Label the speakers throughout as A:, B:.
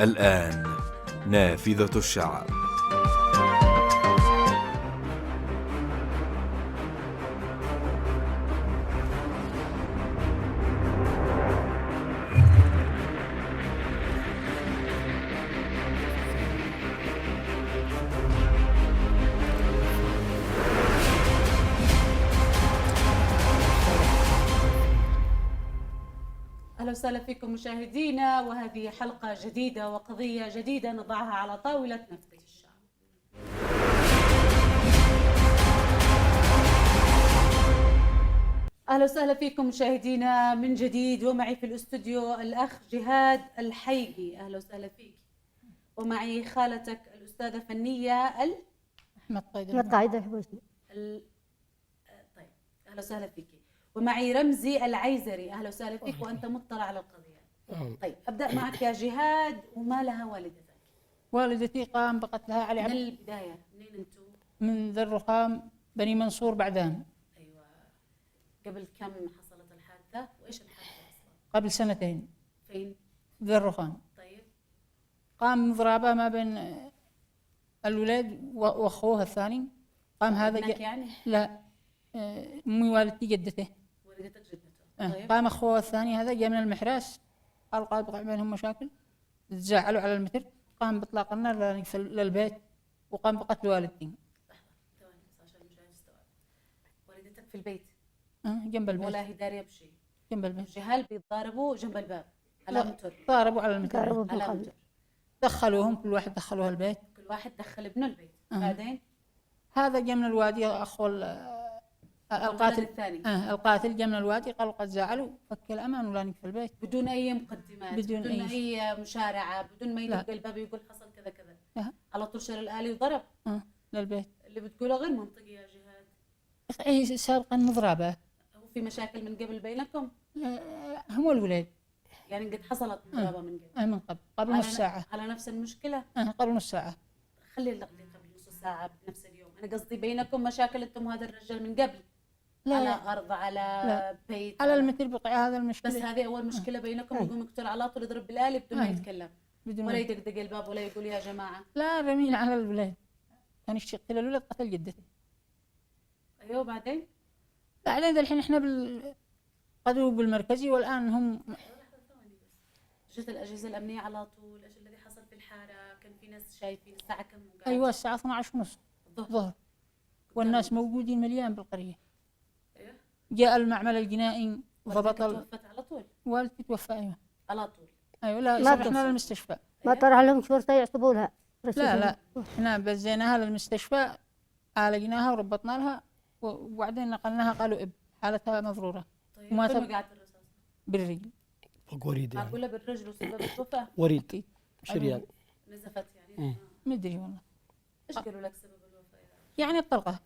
A: الآن نافذة الشعب.
B: أهلا وسهلا فيكم مشاهدينا، وهذه حلقة جديدة وقضية جديدة نضعها على طاولة نافذة الشعب. أهلا وسهلا فيكم مشاهدينا من جديد، ومعي في الاستوديو الأخ جهاد الحيقي. أهلا وسهلا فيك. ومعي خالتك الأستاذة فنية
C: أحمد
B: طيب، أهلا وسهلا فيك. ومعي رمزي العيزري. أهلا وسهلا فيك وأنت مطلع على القضية. طيب أبدأ معك يا جهاد. وما لها والدتك؟
C: والدتي قام بقتلها علي
B: من
C: عبد
B: البداية. منين أنتم؟
C: من ذي الرخام بني منصور بعدان.
B: أيوة. قبل كم حصلت الحادثة؟ وإيش الحادثة أصلا؟
C: قبل 2 سنين.
B: فين؟
C: ذي الرخام.
B: طيب.
C: قام ضرابة ما بين الولاد وأخوها الثاني. قام هذا
B: يعني؟
C: لا، أمي والدتي جدته.
B: والدتك جدته. طيب.
C: قام أخوها الثاني هذا جاء من المحراس، قال وقع بينهم مشاكل، تزاعلوا على المتر، قام بإطلاق النار للبيت وقام بقتل والدتي.
B: ثواني بس عشان المشاهد يستوعب. والدتك في البيت؟
C: جنب البيت.
B: ولا هي دارية بشيء؟
C: جنب البيت.
B: الجهال بيتضاربوا جنب الباب على متر.
C: ضاربوا على المتر.
B: على متر.
C: دخلوهم، كل واحد دخلوها البيت.
B: كل واحد دخل ابنه البيت. بعدين
C: هذا جاء من الوادي، أخو القاتل
B: الثاني.
C: القاتل جاء من الوادي، قالوا قد زعلوا، فك الأمان ولا نك في البيت.
B: بدون أي مقدمات، بدون أي مشارعة، بدون ما يدق الباب يقول حصل كذا كذا.
C: لا.
B: على طول شال الآلي وضرب.
C: للبيت.
B: اللي بتقوله غير منطقي يا جهاد.
C: أي سابقا مضربة.
B: هو في مشاكل من قبل بينكم؟
C: هم الولاد.
B: يعني قد حصلت مضربة من قبل؟
C: من قبل نص ساعة.
B: على نفس المشكلة؟
C: قبل نص ساعة.
B: خلي اللقطة قبل نص ساعة بنفس اليوم. أنا قصدي بينكم مشاكل أنتم وهذا الرجال من قبل؟
C: لا.
B: على أرض، على
C: لا.
B: بيت،
C: على المتر بقع هذا المشكلة.
B: بس هذه أول مشكلة بينكم. يقوم يقتل على طول، يضرب بالآلي بدون ما يتكلم، ولا يدقدق الباب ولا يقول يا جماعة.
C: لا، رمين على الولاد. كان يقتل الولد، قتل جدته.
B: أيوه. بعدين
C: الحين احنا قدوا بالمركزي، والآن هم
B: جت الأجهزة الأمنية على طول. إيش الذي حصل في الحارة؟ كان في ناس شايفين الساعة كم؟
C: أيوة الساعة 12:30 الظهر، والناس موجودين مليان بالقرية.
B: أيوه.
C: جاء المعمل الجنائي ضبط.
B: توفت على طول؟
C: والدتي توفى. أيوة على
B: طول.
C: أيوة. لا، رحنا للمستشفى.
D: ما طرح لهم شرطة يعصبوا لها؟
C: لا، احنا بزيناها للمستشفى، عالجناها وربطنا لها، وبعدين نقلناها، قالوا حالتها مضرورة.
B: طيب. وما وقعت الرصاص؟
C: بالرجل.
E: فوق وريد يعني.
B: معقولة بالرجل وسبب الوفاة؟
E: وريد شريان.
B: نزفت يعني؟
C: ما ادري والله.
B: ايش قالوا لك سبب الوفاة؟
C: يعني الطلقة.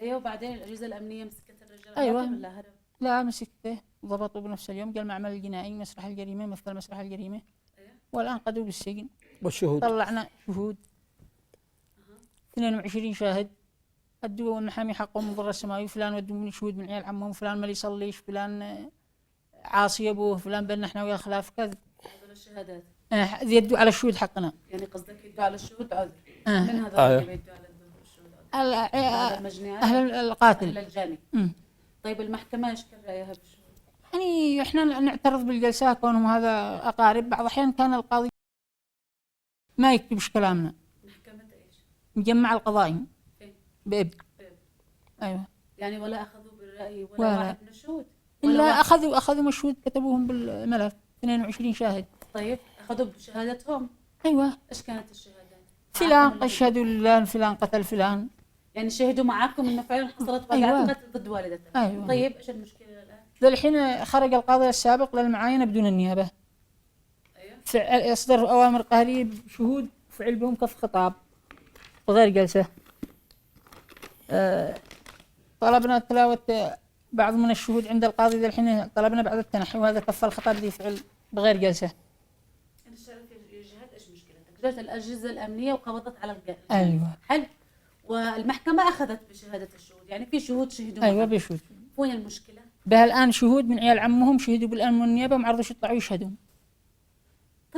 B: ايوه. وبعدين الأجهزة الأمنية مسكت الرجل؟
C: أيوة.
B: ولا هرب؟
C: لا، مسكته ضبطوا بنفس اليوم. جاء المعمل الجنائي، مسرح الجريمة، مثل مسرح الجريمة.
B: أيوة.
C: والآن قدوا بالسجن.
E: والشهود
C: طلعنا شهود. 22 شاهد. الدواء والمحامي حقهم مضر السماوي، فلان ودوا شهود من عيال عمهم، فلان ما يصليش، فلان عاصي ابوه، فلان بيننا احنا وياه خلاف، كذب.
B: هذول الشهادات
C: يدوا على الشهود حقنا.
B: يعني قصدك يدوا على الشهود عذر؟ من هذول اللي يدوا على الشهود عذر؟
C: أهل القاتل،
B: أهل الجاني. طيب المحكمة ايش كان رأيها بالشهود؟
C: يعني احنا نعترض بالجلسة كونهم هذا أقارب. بعض الأحيان كان القاضي ما يكتبش كلامنا.
B: محكمة ايش؟
C: مجمع القضائي. بإب. أيوة.
B: يعني ولا أخذوا بالرأي ولا واحد من الشهود؟
C: إلا أخذوا مشهود كتبوهم بالملف 22 شاهد.
B: طيب أخذوا بشهادتهم؟
C: أيوة.
B: إيش كانت الشهادات؟
C: فلان أشهد لله فلان قتل فلان.
B: يعني شهدوا معاكم إنه فعلا حصلت وقعة
C: أيوة.
B: قتل ضد والدتك؟
C: أيوة.
B: طيب إيش المشكلة الآن؟
C: الحين خرج القاضي السابق للمعاينة بدون النيابة.
B: أيوة.
C: يصدر أوامر قهرية بشهود فعل بهم كف خطاب وغير جلسة. طلبنا تلاوة بعض من الشهود عند القاضي. الحين طلبنا بعد التنحي، وهذا كف الخطاب ذي فعل بغير جلسة.
B: أنا شايف يا جهاد إيش مشكلتك؟ جت الأجهزة الأمنية وقبضت على الجاني.
C: أيوة.
B: حلو. والمحكمة أخذت بشهادة الشهود، يعني في شهود شهدوا.
C: أيوة بشهود.
B: وين المشكلة؟
C: بها الآن شهود من عيال عمهم شهدوا بالأمن والنيابة، ما عرضوش يطلعوا يشهدوا.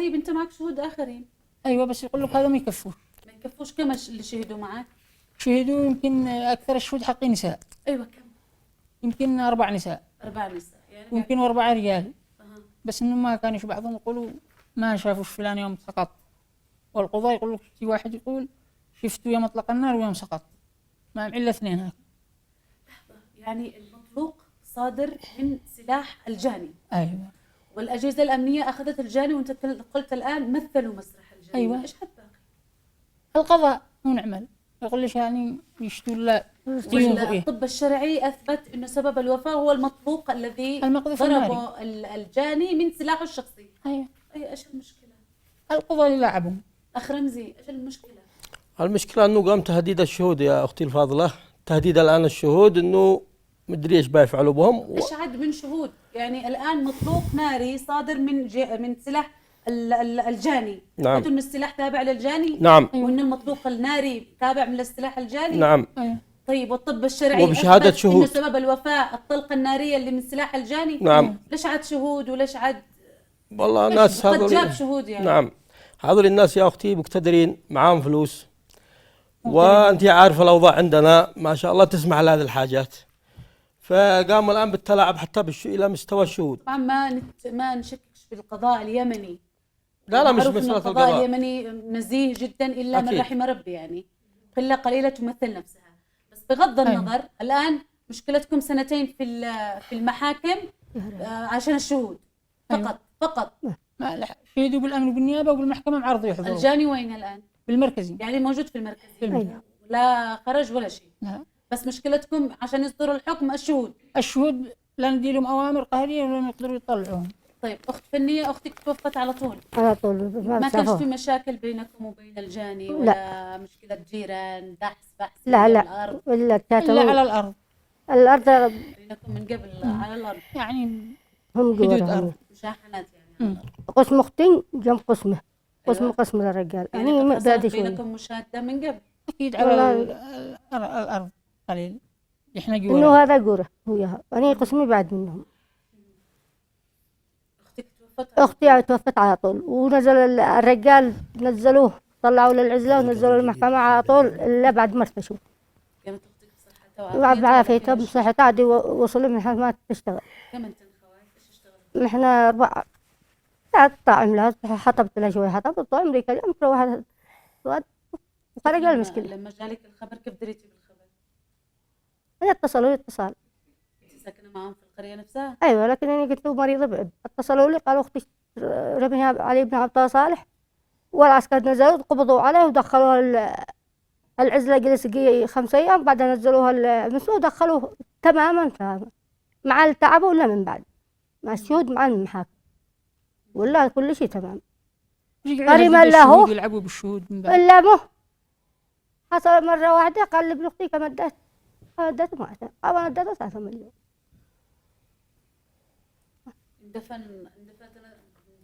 B: طيب انت معك شهود اخرين؟
C: ايوه بس يقول لك هذا ما يكفوش.
B: ما يكفوش. كم اللي شهدوا معك؟
C: شهدوا يمكن اكثر الشهود حقي نساء،
B: ايوه كم؟
C: يمكن 4 نساء
B: 4 نساء يعني.
C: يمكن 4 رجال.
B: أها.
C: بس انه ما كانش بعضهم يقولوا ما شافوش فلان يوم سقط، والقضاء يقول لك في واحد يقول شفته يوم اطلق النار ويوم سقط، ما الا 2 هكذا.
B: يعني المطلوق صادر من سلاح الجاني،
C: ايوه
B: والاجهزه الامنيه اخذت الجاني، وانت قلت الان مثلوا مسرح الجاني.
C: أيوة.
B: ايش حد باقي؟
C: القضاء مو نعمل يقول ليش يعني يشتوا لا
B: الطب الشرعي اثبت انه سبب الوفاه هو المطلوق الذي
C: المقذف
B: ضربه الجاني من سلاحه الشخصي.
C: ايوه
B: اي ايش المشكله؟
C: القضاء اللي لعبهم.
B: اخ رمزي ايش المشكله؟
E: المشكلة انه قام تهديد الشهود يا اختي الفاضلة، تهديد الان الشهود انه مدري ايش بيفعلوا بهم.
B: ايش عد من شهود؟ يعني الان مطلوق ناري صادر من سلاح الجاني.
E: نعم.
B: قلت انه السلاح تابع للجاني؟
E: نعم.
B: وان المطلوق الناري تابع من السلاح الجاني؟
E: نعم.
C: ايوه
B: طيب والطب الشرعي
E: وبشهادة
B: أثبت
E: شهود.
B: انه سبب الوفاة الطلقة النارية اللي من سلاح الجاني؟
E: نعم.
B: ليش عد شهود وليش عد
E: والله الناس
B: قد
E: هذول
B: جاب شهود يعني؟
E: نعم، هذول الناس يا اختي مقتدرين، معاهم فلوس، وانت عارفه الاوضاع عندنا ما شاء الله تسمح لهذه الحاجات، فقاموا الان بالتلاعب حتى الى مستوى الشهود.
B: طبعا ما نشككش بالقضاء اليمني.
E: لا مش
B: معروف إنه
E: مسألة
B: القضاء
E: القضاء.
B: اليمني نزيه جدا الا من
E: أكيد.
B: رحم ربي، يعني قله قليله تمثل نفسها. بس بغض النظر الان مشكلتكم 2 في المحاكم عشان الشهود فقط. فقط.
C: ما شهدوا بالامن وبالنيابه وبالمحكمه معرض يحضروا.
B: الجاني وين الان؟
C: بالمركزي.
B: يعني موجود في المركزي.
C: أيوة.
B: لا خرج ولا شيء.
C: لا.
B: بس مشكلتكم عشان يصدروا الحكم الشهود.
C: الشهود لا ندي لهم اوامر قهريه ولا يقدروا يطلعوهم.
B: طيب اخت فنيه، اختك توفت على طول؟
D: على طول
B: ما كانش
D: شافوه.
B: في مشاكل بينكم وبين الجاني
D: لا.
B: ولا مشكله جيران دحس بحث
D: لا
B: على
D: لا
B: الارض؟
D: ولا
C: الا
D: كاتبوا
C: على الارض
D: الارض
B: بينكم من قبل على الارض
C: يعني
D: هم
C: حدود
D: جورهم.
C: أرض.
B: مشاحنات يعني.
D: قسم اختي جنب قسمه، قسم
B: أيوة.
D: قسم للرجال
B: يعني
D: يعني
B: قد
D: بعد
B: حصلت
D: شوي.
B: بينكم مشاده من قبل؟
C: اكيد على
D: والله.
C: الارض قليل احنا
D: انه
C: جوا.
D: هذا جوره وياها، انا قسمي بعد منهم.
B: اختك توفت على
D: اختي توفت على طول، ونزل الرجال نزلوه طلعوا للعزله ونزلوا المحكمه على طول الا بعد ما ارتشوا.
B: كانت اختك بصحتها
D: بعافيتها بصحتها عادي، وصلوا من حال ما تشتغل.
B: كم انت خوات ايش اشتغلت؟
D: نحن 4 لا طعم لها، حطبت لها شوي حطب طعم اليوم روحت وخرج المشكله.
B: لما جالك الخبر كيف دريتي بالخبر؟
D: انا اتصلوا لي اتصال.
B: انت ساكنه معهم في القريه نفسها؟
D: ايوه لكن انا قلت له مريضه بعد، اتصلوا لي قالوا اختي رميها علي بن عبد الله صالح، والعسكر نزلوا قبضوا عليه ودخلوها العزله، جلس 5 أيام، بعدها نزلوها المسؤول ودخلوه تماما مع التعب ولا من بعد مع الشهود مع المحاكم ولا كل شيء تمام.
C: قريبا له يلعبوا بالشهود من بعد.
D: الا مو حصل مره واحده قال لابن اختي كم اديت؟ اديت ما انا اديت 3 مليون.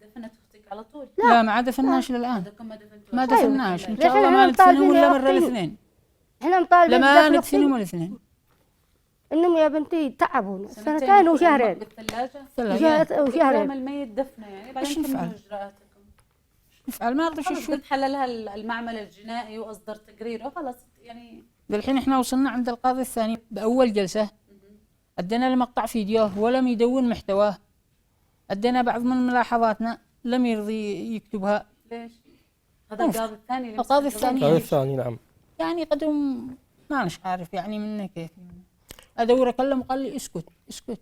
B: دفنت اختك على طول؟
C: لا ما دفناش للان.
B: عندكم ما دفنتوها؟
C: ما دفناش ان
D: ليش
C: شاء الله ما
D: إحنا
C: ندفنهم
D: مطالبين
C: ولا
D: يا
C: مره
D: أختي؟
C: الاثنين.
D: احنا مطالبين
C: لما
D: بدفن
C: ندفنهم
D: أختي.
C: الاثنين.
D: انهم يا بنتي تعبونا 2
B: سنتين
D: وشهرين
B: بالثلاجة
D: وشهرين.
B: الميت دفنه يعني بعدين
C: إيش نفعل؟
B: كملوا اجراءاتكم.
C: نفعل ما رضوش
B: خلص
C: الشهود.
B: قد حللها المعمل الجنائي واصدر تقريره خلاص يعني.
C: بالحين احنا وصلنا عند القاضي الثاني باول جلسه، ادينا له مقطع فيديو ولم يدون محتواه، ادينا بعض من ملاحظاتنا لم يرضي يكتبها.
B: ليش؟ هذا القاضي الثاني اللي
C: القاضي
B: مسك
C: الثاني.
E: هذا الثاني نعم.
C: يعني قدم ما مش عارف يعني منه كيف ادور اكلم وقال لي اسكت اسكت.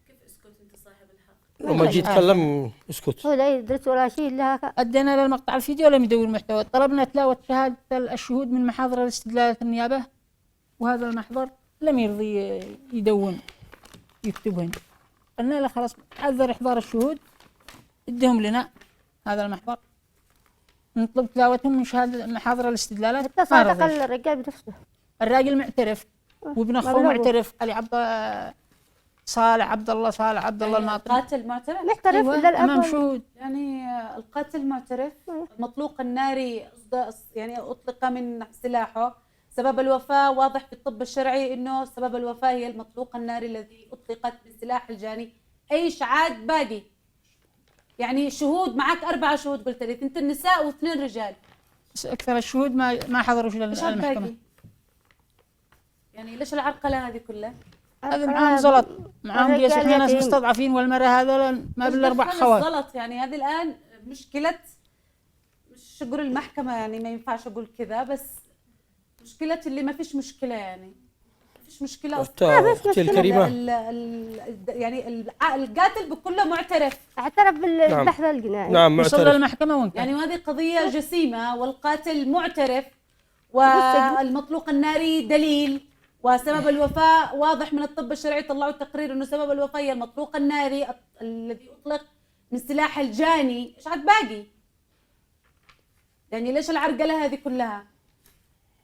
B: كيف اسكت انت صاحب الحق؟
E: لما جيت اتكلم اسكت.
D: هو لا يدرس ولا شيء الا هكا.
C: ادينا له المقطع الفيديو لم يدون محتوى، طلبنا تلاوه شهاده الشهود من محاضر الاستدلالات النيابه، وهذا المحضر لم يرضي يدون يكتبهن. قلنا له خلاص عذر احضار الشهود ادهم لنا هذا المحضر نطلب تلاوتهم من شهاده محاضر الاستدلالات.
D: حتى
C: ما
D: صادق
C: رضي.
D: الرجال بنفسه.
C: الراجل معترف وابن اخوه
D: مبلغه.
C: معترف، علي صالح عبد الله الناطري
B: القاتل معترف؟
D: محترف
C: أيوة
D: الا
C: امام
D: الاب.
C: شهود.
B: يعني القاتل معترف. المطلوق الناري يعني اطلق من سلاحه. سبب الوفاة واضح في الطب الشرعي انه سبب الوفاة هي المطلوق الناري الذي اطلقت من سلاح الجاني. ايش عاد باقي؟ يعني شهود معك 4 شهود قلت لي، 2 نساء و2 رجال.
C: بس اكثر الشهود ما حضروا
B: ايش
C: المحكمه.
B: الباقي؟ يعني ليش العرقله هذه كلها؟
C: هذا معاهم زلط، معاهم
D: الرجال
C: قيس احنا ناس
D: يتيم.
C: مستضعفين، والمرأة هذول ما
B: إيش
C: بالاربع
B: دخل
C: خوات.
B: الزلط؟ يعني هذه الان مشكله، مش اقول المحكمه يعني ما ينفعش اقول كذا، بس مشكله اللي ما فيش مشكله، يعني ما فيش مشكله اصلا.
E: اختي الكريمه،
B: يعني القاتل بكله معترف،
D: اعترف بالبحث الجنائي.
E: نعم
C: وصل
E: معترف.
C: للمحكمة وانتهى.
B: يعني وهذه قضيه جسيمه، والقاتل معترف، والمطلوق الناري دليل، وسبب الوفاة واضح من الطب الشرعي، طلعوا تقرير انه سبب الوفاة هي المطلوق الناري الذي اطلق من سلاح الجاني. ايش عاد باقي؟ يعني ليش العرقله هذه كلها؟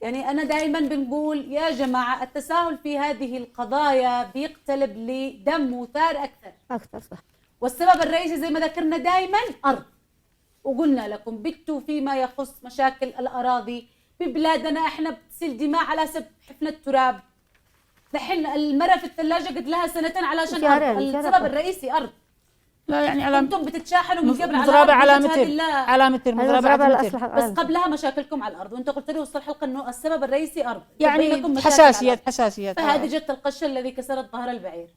B: يعني انا دائما بنقول يا جماعه التساهل في هذه القضايا بيقتلب لدم وثار
D: اكثر صح.
B: والسبب الرئيسي زي ما ذكرنا دائما ارض. وقلنا لكم بتوا فيما يخص مشاكل الاراضي ببلادنا، احنا بتسيل دماء على سب حفنة تراب. دحين المرأة في الثلاجة قد لها 2 سنين علشان أرض. السبب الرئيسي أرض.
C: لا يعني على
B: انتم بتتشاحنوا من قبل
C: مضربة على
B: أرض
C: متر، على متر، مضربة على متر.
B: بس قبلها مشاكلكم على الأرض، وأنت قلت لي وسط الحلقة إنه السبب الرئيسي أرض،
C: يعني حساسيات.
B: فهذه جت القشة الذي كسرت ظهر البعير.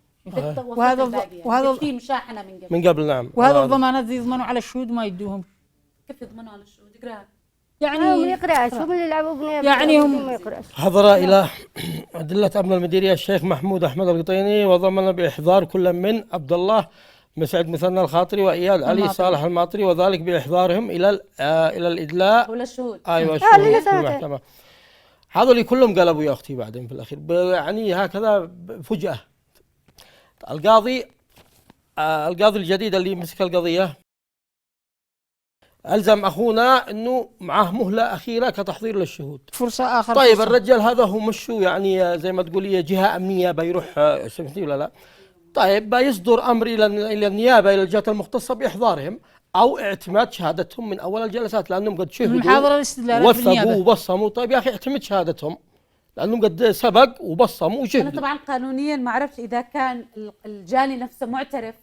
C: وهذا
B: في مشاحنة
E: من قبل نعم.
C: وهذا الضمانات يضمنوا على الشهود ما يدوهم.
B: كيف يضمنوا على الشهود؟ اقراها.
D: يعني من يقرأ شو من اللي يلعبوا بنيه
C: يعني هم
D: ما يقرأش.
E: حضر إلى أدلة أمن المديرية الشيخ محمود أحمد القطيني، وضمن بإحضار كل من عبد الله مسعد مثنى الخاطري وإياد علي صالح الماطري، وذلك بإحضارهم إلى الإدلاء
B: ولا الشهود.
E: أيوة الشهود في المحكمة. هذول كلهم قلبوا يا أختي بعدين في الأخير، يعني هكذا فجأة. القاضي الجديد اللي مسك القضية ألزم أخونا أنه معه مهلة أخيرة كتحضير للشهود،
C: فرصة آخر.
E: طيب
C: فرصة.
E: الرجال هذا هو مشوا يعني زي ما تقولي جهة أمنية بيروح، سمعتي ولا لا؟ طيب بيصدر أمر إلى النيابة، إلى الجهات المختصة بإحضارهم أو اعتماد شهادتهم من أول الجلسات، لأنهم قد شهدوا
C: المحاضرة الاستدلالات
E: وثقوا وبصموا. طيب يا أخي اعتمد شهادتهم لأنهم قد سبق وبصموا وشهدوا.
B: أنا طبعا قانونيا ما عرفت إذا كان الجاني نفسه معترف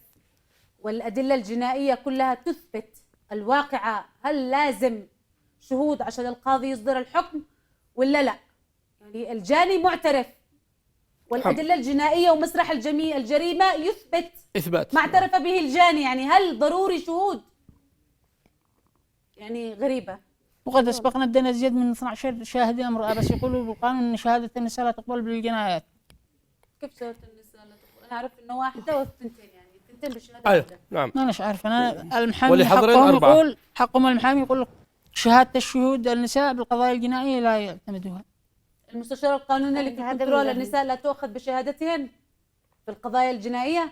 B: والأدلة الجنائية كلها تثبت الواقعة، هل لازم شهود عشان القاضي يصدر الحكم ولا لا؟ يعني الجاني معترف والأدلة الجنائية ومسرح الجريمة يثبت
E: إثبات
B: ما اعترف به الجاني، يعني هل ضروري شهود؟ يعني غريبة.
C: وقد أسبقنا ادينا زيادة من 12 شاهد امرأة، بس يقولوا بالقانون أن شهادة النساء لا تقبل بالجنايات.
B: كيف شهادة النساء لا تقبل؟ أنا أعرف إنه واحدة والثنتين، يعني الثنتين بالشهادة
E: أيوة
B: واحدة.
E: نعم.
C: ما أنا عارف، أنا المحامي
E: ولحضرين
C: حقهم
E: 4.
C: يقول حقهم المحامي يقول شهادة الشهود النساء بالقضايا الجنائية لا يعتمدوها.
B: المستشار القانوني اللي في كنترول النساء لا تؤخذ بشهادتهن في القضايا الجنائية؟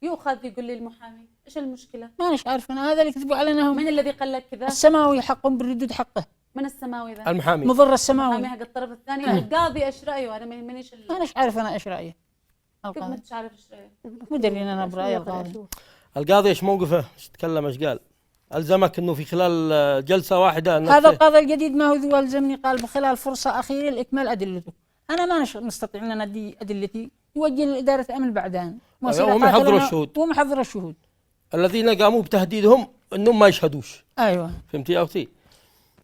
B: يؤخذ. يقول لي المحامي ايش المشكلة؟
C: ما أنا عارف، أنا هذا اللي كتبوا علينا هم.
B: من الذي قال لك كذا؟
C: السماوي حقهم بالردود حقه.
B: من السماوي ذا؟
E: المحامي
C: مضر السماوي.
B: المحامي حق الطرف الثاني. القاضي ايش رأيه؟ أنا ما يهمنيش.
C: ما أنا عارف أنا إيش رأيه.
B: كيف ما انتش عارف ايش رأيه؟
C: مدري أنا برأي القاضي.
E: القاضي ايش موقفه؟ ايش تكلم؟ ايش قال؟ ألزمك انه في خلال جلسة واحدة
C: هذا القاضي الجديد ما هو ذو ألزمني، قال بخلال فرصة أخيرة لإكمال أدلته. أنا ما نستطيع أن ندي أدلتي، يوجه لإدارة أمن بعدان.
E: هم يحضروا الشهود.
C: هم يحضروا الشهود
E: الذين قاموا بتهديدهم انهم ما يشهدوش.
C: أيوة.
E: فهمتي يا أختي؟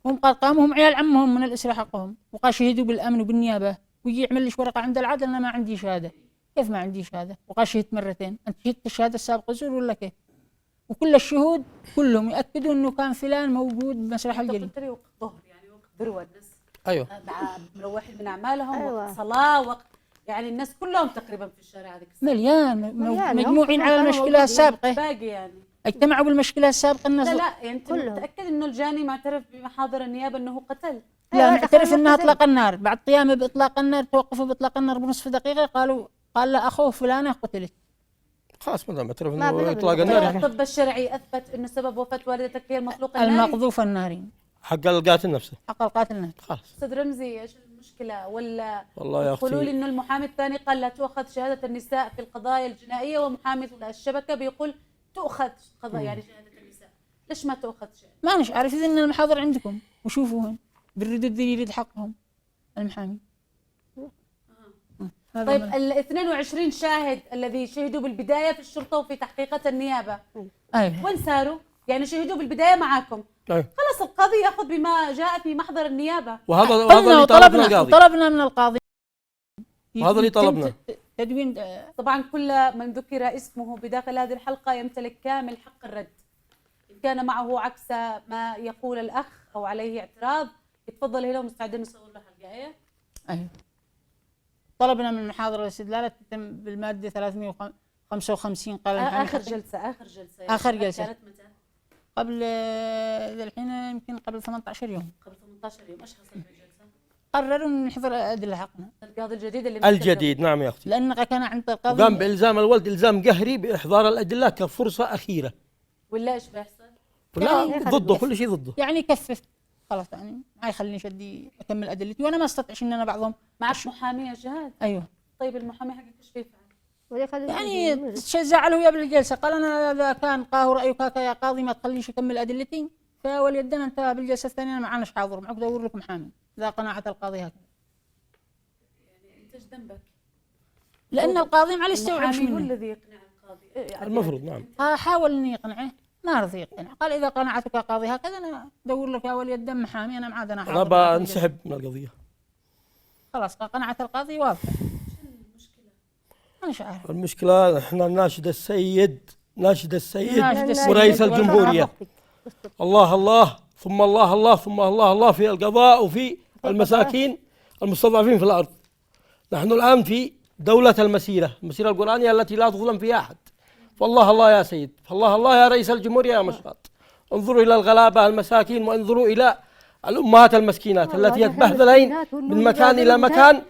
C: هم قاموا هم عيال عمهم من الأسرة حقهم، وقال شهدوا بالأمن وبالنيابة، ويجي يعمل ليش ورقة عند العدل أنا ما عندي شهادة. كيف ما عندي شهادة؟ وقال شهدت مرتين. أنت شهدت الشهادة السابقة زور ولا كيف؟ وكل الشهود كلهم يأكدوا إنه كان فلان موجود بمسرح الجريمة.
B: قلت لي وقت ظهر، يعني وقت ذروة الناس.
E: أيوة.
B: مروحين من أعمالهم.
D: أيوة.
B: وقت صلاة، وقت يعني الناس كلهم تقريبا في الشارع هذيك الساعة.
C: مليان مجموعين على المشكلة السابقة.
B: باقي يعني
C: اجتمعوا بالمشكلة السابقة الناس.
B: لا يعني أنت متأكد إنه الجاني معترف بمحاضر النيابة إنه قتل؟
C: لا معترف إنها إطلاق النار، بعد قيامه بإطلاق النار توقفوا بإطلاق النار بنصف دقيقة، قال لا أخوه فلانة قتلت.
E: خلاص ما دام اعترف انه اطلاق النار.
B: الطب الشرعي اثبت انه سبب وفاه والدتك هي المطلوق الناري.
C: المقذوف الناري.
E: حق القاتل نفسه.
C: حق القاتل نفسه.
E: خلاص.
B: استاذ رمزي ايش المشكله؟ ولا
E: والله يا اختي
B: يقولوا لي انه المحامي الثاني قال لا تؤخذ شهاده النساء في القضايا الجنائيه، ومحامي الشبكه بيقول تؤخذ قضايا يعني شهاده النساء. ليش ما تؤخذ شهاده؟
C: ما أنا عارف إذا المحاضر عندكم وشوفوهن بالردود اللي يريد حقهم المحامي.
B: طيب ال 22 شاهد الذي شهدوا بالبدايه في الشرطه وفي تحقيقات النيابه
C: ايوه
B: وين صاروا؟ يعني شهدوا بالبدايه معاكم،
E: أيوة.
B: خلص القاضي ياخذ بما جاء في محضر النيابه.
E: وهذا
C: قلنا
E: اللي طلبنا القاضي،
C: وطلبنا من القاضي
E: وهذا اللي
C: يتم
E: طلبنا.
C: تدوين
B: طبعا كل من ذكر اسمه بداخل هذه الحلقه يمتلك كامل حق الرد، ان كان معه عكس ما يقول الاخ او عليه اعتراض يتفضل هنا ومستعدين نصور له حلقه.
C: ايوه طلبنا من محاضر الاستدلال تتم بالماده 355 قال المحامي
B: اخر
C: حسن.
B: جلسه
C: آخر جلسة.
B: كانت متى؟
C: قبل ذا الحين يمكن قبل 18 يوم
B: قبل 18 يوم. ايش حصل في الجلسه؟
C: قرروا ان نحضر ادله حقنا
B: القاضي الجديد اللي
E: الجديد نعم يا اختي،
C: لان كان عند
E: قام
C: القاضي
E: بالزام الولد الزام قهري باحضار الادله كفرصه اخيره.
B: ولا ايش بيحصل؟
E: لا
C: يعني
E: ضده، كل شيء ضده.
C: يعني يكفف خلاص، يعني ما يخليني شدي اكمل ادلتي وانا ما استطيعش ان انا بعضهم.
B: معك محامي يا جهاد؟
C: ايوه
B: طيب المحامي حقك ايش بيفعل؟
C: يعني زعله ويا بالجلسه، قال انا اذا كان قاهو رايك هكا يا قاضي ما تخلينيش اكمل ادلتي فوليدنا انت بالجلسه الثانيه انا معاناش حاضر معك ادور لك محامي اذا قناعه القاضي هكذا.
B: يعني انت ايش ذنبك؟
C: لان القاضي ما يستوعبش
B: المحامي هو
C: مني.
B: الذي يقنع القاضي. يعني
E: المفروض نعم.
C: حاول اني يقنعه ما رضي يقتنع، قال اذا قنعتك يا قاضي هكذا انا ادور لك يا ولي الدم محامي انا ما عاد انا حاضر.
E: انا بنسحب من القضيه.
C: خلاص قناعه القاضي واضحه. انا عارف
E: المشكله احنا ناشد السيد
C: ناشد السيد
E: ورئيس الجمهوريه، الله الله ثم الله الله ثم الله الله في القضاء وفي المساكين المستضعفين في الارض. نحن الان في دوله المسيره القرانيه التي لا تظلم فيها احد. فالله الله يا سيد، فالله الله يا رئيس الجمهوريه يا مشاط. انظروا الى الغلابه المساكين وانظروا الى الامهات المسكينات التي يتبهدلين من مكان الى مكان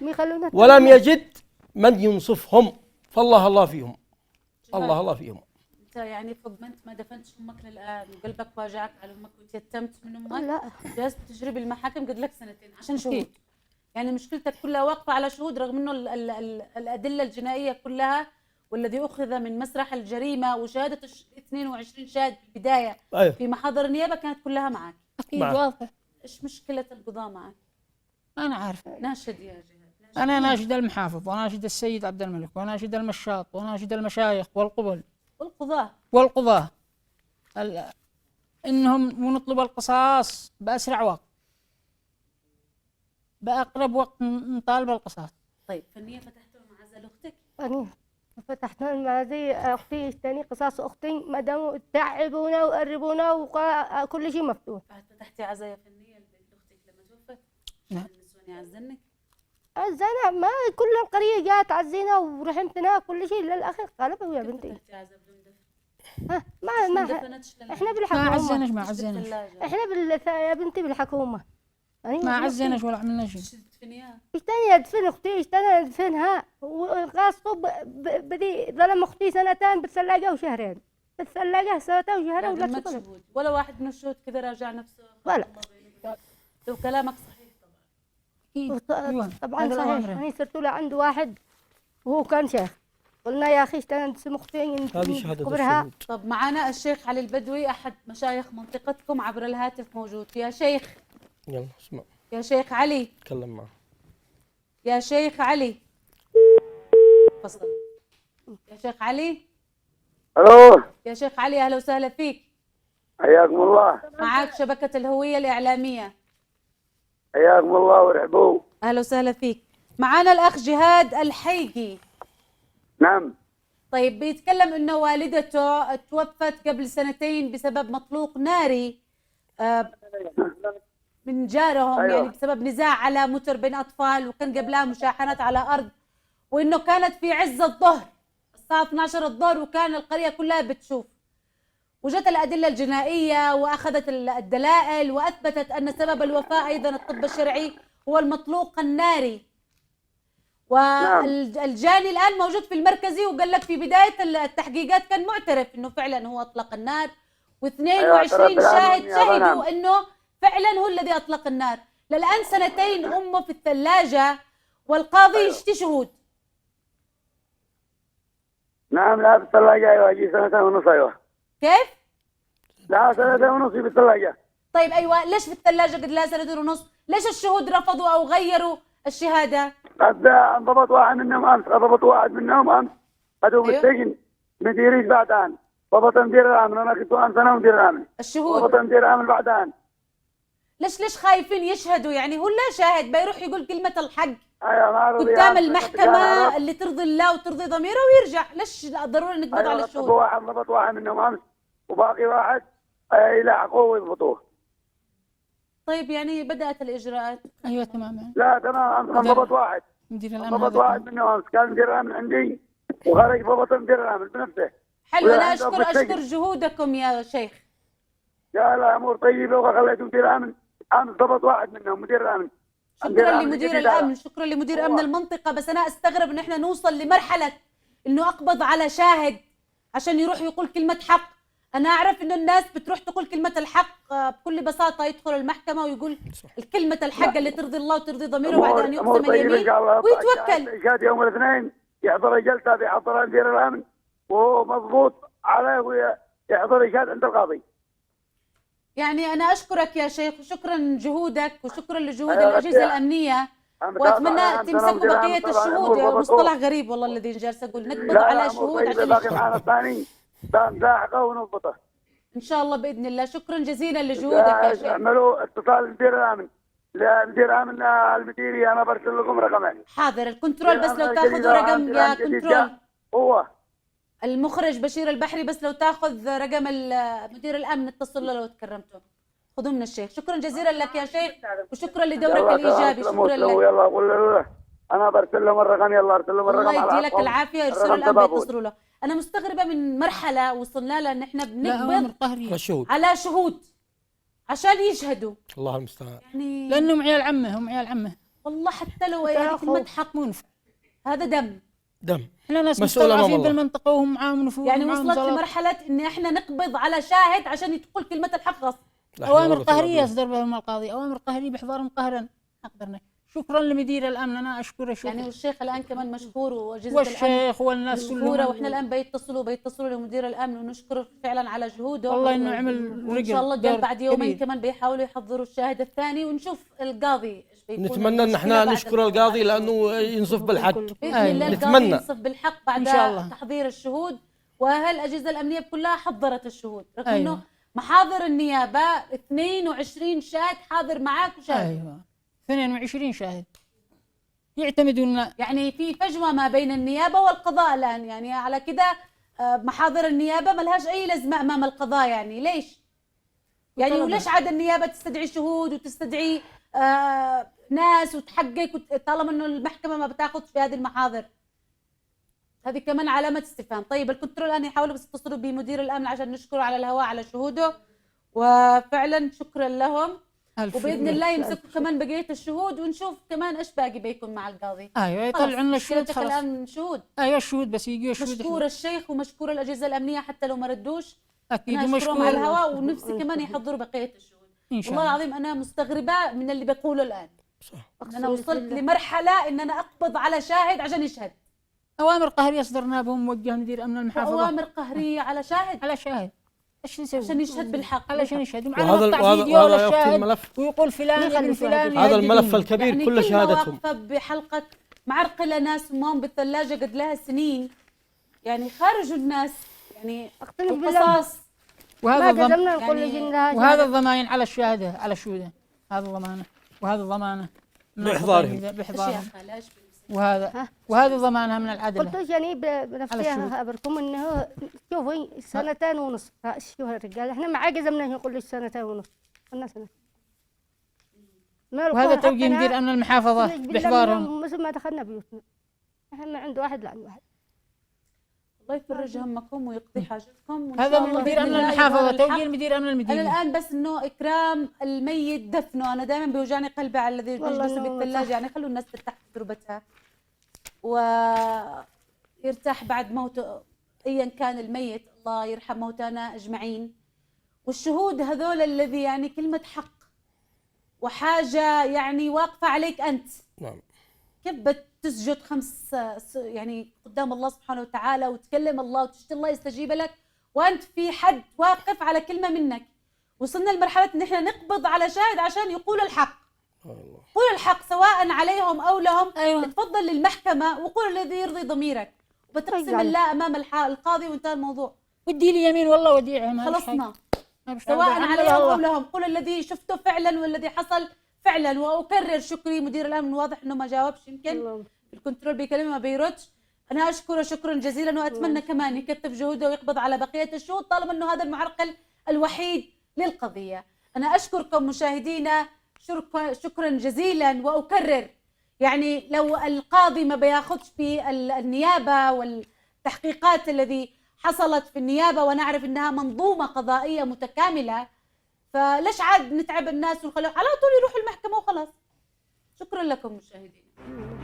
E: ولم يجد من ينصفهم. فالله الله فيهم، الله الله فيهم.
B: انت يعني فضمنت ما دفنتش امك للان وقلبك واجعك على امك وتيتمت من امك.
D: لا
B: جلست تجري بالمحاكم قد لك سنتين عشان شهود. يعني مشكلتك كلها واقفه على شهود رغم انه الادله الجنائيه كلها والذي اخذ من مسرح الجريمه وشهاده 22 شاهد في البدايه
E: أيوه.
B: في محاضر النيابه كانت كلها معك.
C: اكيد واضح.
B: ايش مشكله القضاه معك؟
C: انا عارفه.
B: ناشد يا جهاد.
C: انا ناشد المحافظ وناشد السيد عبد الملك وناشد المشاط وناشد المشايخ والقبل والقضاة انهم ونطلب القصاص باسرع وقت، باقرب وقت نطالب القصاص.
B: طيب فالنية فتحتوا معزة لاختك؟
D: أنا فتحنا مع زي أختي اشتني قصاص أختي ما داموا تعبونا وقربونا وكل شيء مفتوح.
B: فتحتي عزايا فنية لاختك لما توفت؟
C: نعم.
B: النسوان يعزنك؟
D: عزنا ما كل القرية جات تعزينا ورحمتنا كل شيء للأخير قالوا يا بنتي.
B: فتحتي عزا بدون دفن؟
D: ها احنا
C: ما
D: بالحكومة
C: عزناش ما عزناش
D: احنا يا بنتي بالحكومة
C: ما عزناش ولا عملنا شيء.
D: اشتني ادفن اختي اشتني ادفنها وقاصوا بدي ظلم اختي سنتين بالثلاجة وشهرين بالثلاجة سنتين وشهرين ولا
B: شهود ولا واحد من الشهود كذا راجع نفسه؟
D: ولا
B: لو كلامك صحيح
D: طبعا صحيح. أنا صرت له عند واحد وهو كان شيخ قلنا يا اخي اشتني ندسم اختي
E: هذه شهاده
D: قبرها.
E: الشهود.
B: طب معنا الشيخ علي البدوي احد مشايخ منطقتكم عبر الهاتف موجود. يا شيخ،
E: يلا اسمع
B: يا شيخ علي،
E: تكلم معه.
B: يا شيخ علي فصل. يا شيخ علي.
F: الو
B: يا شيخ علي اهلا وسهلا فيك.
F: حياكم الله.
B: معك شبكة الهوية الإعلامية.
F: حياكم الله ورحبوا.
B: اهلا وسهلا فيك. معنا الأخ جهاد الحيقي.
F: نعم.
B: طيب بيتكلم انه والدته توفت قبل سنتين بسبب مطلوق ناري من جارهم.
F: أيوة.
B: يعني بسبب نزاع على متر بين اطفال وكان قبلها مشاحنات على ارض، وانه كانت في عز الظهر الساعه 12 الظهر وكان القريه كلها بتشوف. وجت الادله الجنائيه واخذت الدلائل واثبتت ان سبب الوفاه ايضا الطب الشرعي هو المطلوق الناري. والجاني الآن موجود في المركزي وقال لك في بداية التحقيقات كان معترف أنه فعلا هو أطلق النار، و22 شاهد شهدوا أنه فعلا هو الذي أطلق النار. للآن سنتين أمه في الثلاجة والقاضي يشتي شهود.
F: نعم لا في الثلاجة. أيوة يجي سنتين ونص. أيوة
B: كيف؟
F: لا سنتين ونص في الثلاجة.
B: طيب أيوة ليش في الثلاجة قد لها سنتين ونص؟ ليش الشهود رفضوا أو غيروا الشهادة؟
F: قد انضبط واحد منهم امس، ضبط واحد منهم امس خذوه
B: أيوه.
F: بالسجن مديريش بعدان، ضبط مدير الامن، انا كنت امس انا مدير الامن،
B: الشهود
F: ضبط مدير الامن بعدان.
B: ليش خايفين يشهدوا؟ يعني هو لا شاهد بيروح يقول كلمة الحق
F: ايوه ما رضي
B: قدام
F: يعني.
B: المحكمة اللي ترضي الله وترضي ضميره ويرجع. ليش ضروري نقبض
F: أيوة
B: على الشهود؟
F: ضبط واحد منهم امس وباقي واحد يلحقوه ويضبطوه.
B: طيب يعني بدأت الإجراءات.
C: ايوه تمام.
F: لا تمام امس ضبط واحد،
C: مدير الامن
F: ضبط
C: هذا
F: واحد منهم امس كان مدير الامن عندي وخرج ضبط مدير الامن بنفسه.
B: حلو،
F: ولا
B: أنا
F: عندهم في
B: أشكر
F: السجن.
B: جهودكم يا شيخ.
F: يا لا امور طيبه وخليت مدير الامن امس ضبط واحد منهم مدير الامن.
B: شكرا لمدير
F: الجديد
B: الأمن،
F: هذا.
B: شكرا لمدير أمن المنطقة. بس أنا أستغرب إن إحنا نوصل لمرحلة إنه أقبض على شاهد عشان يروح يقول كلمة حق. أنا أعرف إنه الناس بتروح تقول كلمة الحق بكل بساطة، يدخل المحكمة ويقول الكلمة الحق اللي ترضي الله وترضي ضميره بعد أن
F: أمور
B: يقسم
F: طيبة إن
B: اليمين
F: شاء الله.
B: ويتوكل.
F: شاد يوم الاثنين يحضر جلسة بيحضرها مدير الأمن وهو مضبوط عليه ويحضر يشهد عند القاضي.
B: يعني أنا أشكرك يا شيخ وشكرا جهودك وشكرا لجهود
F: أيوة
B: الأجهزة الأمنية، وأتمنى تمسكوا بقية الشهود. مصطلح غريب والله الذي جالس أقول نقبض على شهود عشان
F: باقي
B: يشهدوا.
F: معنا الثاني لاحقه ونضبطه
B: إن شاء الله بإذن الله. شكرا جزيلا لجهودك يا شيخ.
F: اعملوا اتصال مدير الأمن لمدير الأمن المديري، أنا برسل لكم رقمين.
B: حاضر. الكنترول بس لو تاخذوا رقم يا كنترول
F: هو
B: المخرج بشير البحري، بس لو تاخذ رقم مدير الامن اتصل له لو تكرمتوا. خذوه من الشيخ. شكرا جزيلا لك يا شيخ وشكرا لدورك الايجابي. شكرا لك.
F: يلا قول له انا برسل لهم الرقم. يلا ارسل لهم الرقم.
B: الله يدي لك العافيه. يرسلوا الان بيتصلوا له. انا مستغربه من مرحله وصلنا لها ان احنا بنقبض على شهود عشان يشهدوا.
E: الله المستعان.
B: يعني
C: لانهم عيال عمه، هم عيال عمه.
B: والله حتى لو يعني كلمه حق
C: منفع،
B: هذا دم.
C: احنا ناس
E: مسؤولة
C: مستضعفين
E: والله.
C: بالمنطقه وهم معاهم نفوذ.
B: يعني وصلت لمرحله ان احنا نقبض على شاهد عشان تقول كلمه الحق غصب.
C: اوامر قهريه يصدر بهم القاضي، اوامر قهريه باحضارهم قهرا. اقدرنا. شكرا لمدير الامن، انا اشكره شكرا.
B: يعني والشيخ الان كمان مشكور واجهزه
C: والشيخ والناس
B: مشكوره، واحنا الان بيتصلوا لمدير الامن ونشكره فعلا على جهوده.
C: والله انه عمل
B: وان شاء الله
C: دور
B: بعد يومين
C: كبير.
B: كمان بيحاولوا يحضروا الشاهد الثاني ونشوف القاضي ايش بيكون.
E: نتمنى ان احنا نشكر القاضي لانه ينصف بالحق.
B: باذن الله القاضي
E: نتمنى
B: ينصف بالحق بعد
C: إن شاء الله.
B: تحضير الشهود. والاجهزه الامنيه كلها حضرت الشهود، رغم
C: أيوة.
B: انه محاضر النيابه 22 شاهد حاضر معك وشاهد.
C: ايوه 22 شاهد يعتمدون.
B: يعني في فجوه ما بين النيابه والقضاء الان، يعني على كده محاضر النيابه ملهاش اي لازمه امام القضاء. يعني ليش؟ يعني وليش عاد النيابه تستدعي شهود وتستدعي ناس وتحقق طالما انه المحكمه ما بتاخذ في هذه المحاضر؟ هذه كمان علامه استفهام. طيب الكنترول الان يحاولوا بس يتصلوا بمدير الامن عشان نشكره على الهواء على شهوده، وفعلا شكرا لهم. وباذن الله يمسكوا كمان بقيه الشهود ونشوف كمان ايش باقي بيكون مع القاضي.
C: ايوه يطلعوا لنا الشهود خلاص.
B: الان شهود.
C: ايوه الشهود بس يجوا الشهود.
B: مشكور الشيخ ومشكور الاجهزه الامنيه حتى لو ما ردوش.
C: اكيد
B: ومشكور على الهواء، ونفسي كمان يحضروا بقيه الشهود.
C: ان شاء
B: والله
C: الله.
B: العظيم انا مستغربه من اللي بقوله الان.
E: صح.
B: انا وصلت لمرحله ان انا اقبض على شاهد عشان يشهد.
C: اوامر قهريه صدرنا بهم، موجه مدير امن المحافظه.
B: اوامر قهريه على شاهد.
C: على شاهد. ايش نسوي؟
B: عشان يشهد بالحق.
C: علشان يشهد.
E: وهذا يا الملف
C: ويقول فلان ابن فلان.
E: هذا الملف الكبير
B: يعني
E: كل شهادتهم.
B: واقفه بحلقه معرقله ناس امهم بالثلاجه قد لها سنين، يعني خارجوا الناس يعني قصاص.
C: وهذا
B: وهذا
C: الضمان على الشهاده، على الشهوده. هذا ضمانه وهذا ضمانه
E: بإحضارهم.
C: وهذا ضمانها من العدل.
D: قلت يعني بنفسي اخبركم انه شوفي 2.5 سنين. شوفوا الرجال احنا ما عجزنا نقول 2.5 سنة.
C: وهذا توجيه مدير امن المحافظه باحضارهم.
D: مثل ما دخلنا بيوتنا احنا ما عنده واحد لعند واحد.
B: الله يفرج همكم ويقضي حاجتكم.
C: هذا من مدير امن المحافظه، توجيه مدير امن المدينه.
B: انا الان بس انه اكرام الميت دفنه، انا دائما بيوجعني قلبي على الذي يجلسوا بالثلاجه. يعني خلوا الناس ترتاح في تربتها ويرتاح بعد موته ايا كان الميت. الله يرحم موتانا اجمعين. والشهود هذول الذي يعني كلمه حق وحاجه يعني واقفه عليك انت.
E: نعم.
B: كيف بتسجد 5 يعني قدام الله سبحانه وتعالى وتكلم الله وتشتي الله يستجيب لك وانت في حد واقف على كلمه منك؟ وصلنا لمرحله ان احنا نقبض على شاهد عشان يقول الحق. قول الحق سواء عليهم أو لهم.
C: أيوة.
B: تفضل للمحكمة وقول الذي يرضي ضميرك، وبتقسم
D: يعني.
B: الله أمام القاضي وانتهى الموضوع.
C: ودي لي يمين والله وديعة ما
B: خلصنا
C: ما بش
B: سواء
C: عارفة.
B: عليهم أو لهم. قل الذي شفته فعلا والذي حصل فعلا. وأكرر شكري مدير الأمن، واضح أنه ما جاوبش، يمكن الكنترول بيكلمه ما بيردش. أنا أشكره شكرا جزيلا، وأتمنى كمان يكثف جهوده ويقبض على بقية الشهود طالما أنه هذا المعرقل الوحيد للقضية. أنا أشكركم مشاهدينا شكرا جزيلا، وأكرر يعني لو القاضي ما بياخذش بالنيابة والتحقيقات الذي حصلت في النيابة، ونعرف أنها منظومة قضائية متكاملة، فليش عاد نتعب الناس ونخليهم على طول يروحوا المحكمة وخلاص. شكرا لكم مشاهدينا.